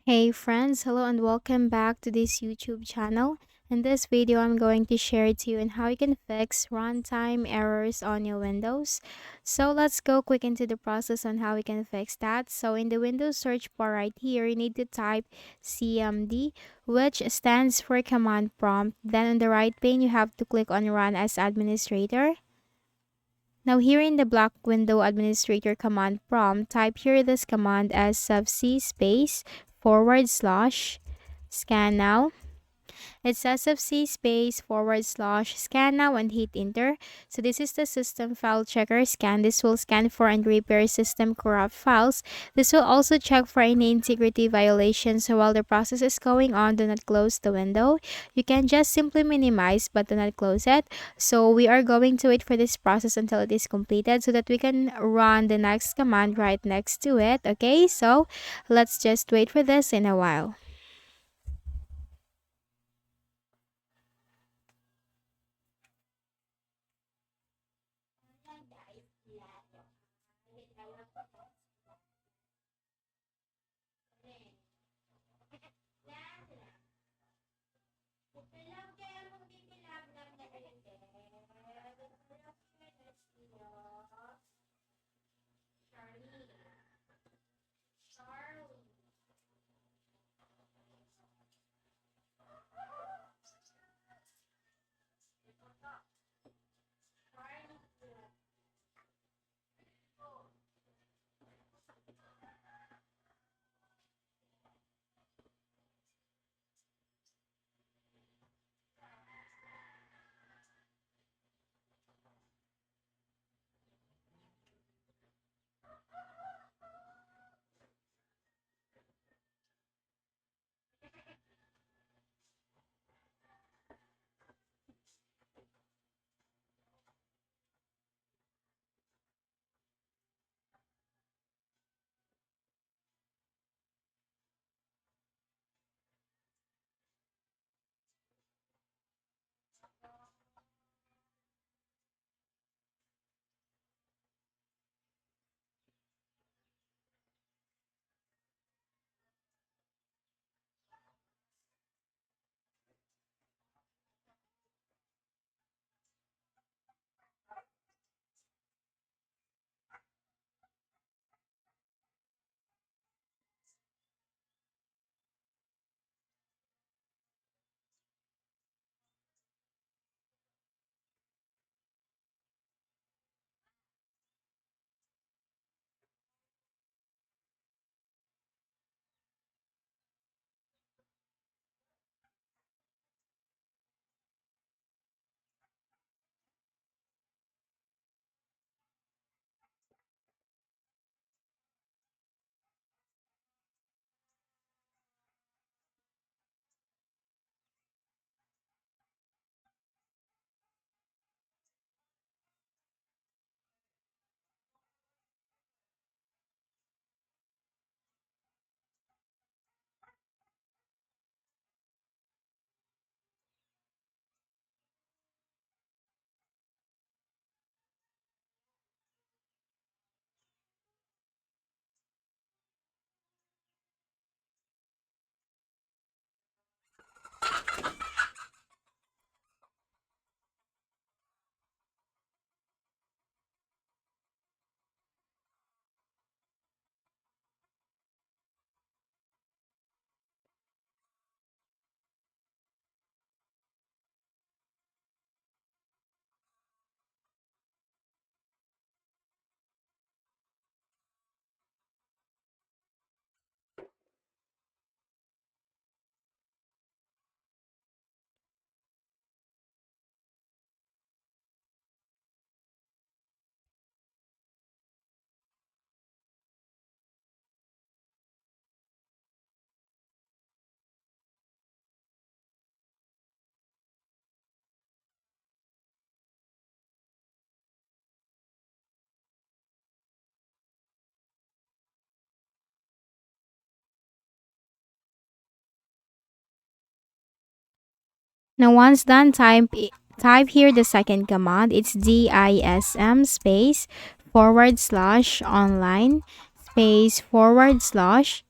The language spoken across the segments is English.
Hey friends, hello and welcome back to this YouTube channel. In this video, I'm going to share to you on how you can fix runtime errors on your Windows. So let's go quick into the process on how we can fix that. So in the Windows search bar right here, you need to type CMD, which stands for command prompt. Then on the right pane, you have to click on run as administrator. Now here in the black window administrator command prompt, type here this command as subc space forward slash scan now. It says fc space forward slash scan now and hit enter. So this is the system file checker scan. This will scan for and repair system corrupt files. This will also check for any integrity violations. So while the process is going on, do not close the window. You can just simply minimize but do not close it. So we are going to wait for this process until it is completed so that we can run the next command right next to it. Okay, so let's just wait for this in a while. Now once done, type here the second command. It's DISM space forward slash online space forward slash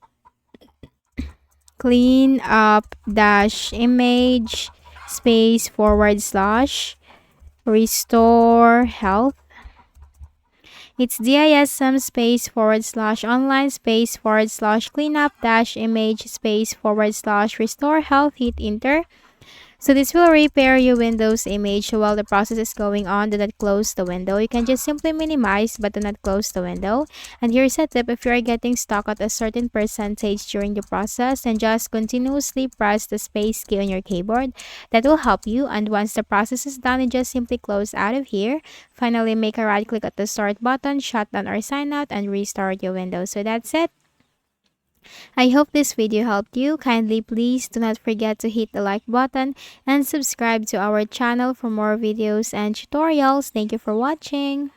clean up dash image space forward slash restore health. It's DISM space forward slash online space forward slash cleanup dash image space forward slash restore health. Hit enter. So this will repair your Windows image. So while the process is going on, do not close the window. You can just simply minimize but do not close the window. And here's a tip: if you are getting stuck at a certain percentage during the process, then just continuously press the space key on your keyboard. That will help you. And once the process is done, you just simply close out of here. Finally, make a right click at the start button, shut down or sign out, and restart your Windows. So that's it. I hope this video helped you. Kindly please do not forget to hit the like button and subscribe to our channel for more videos and tutorials. Thank you for watching.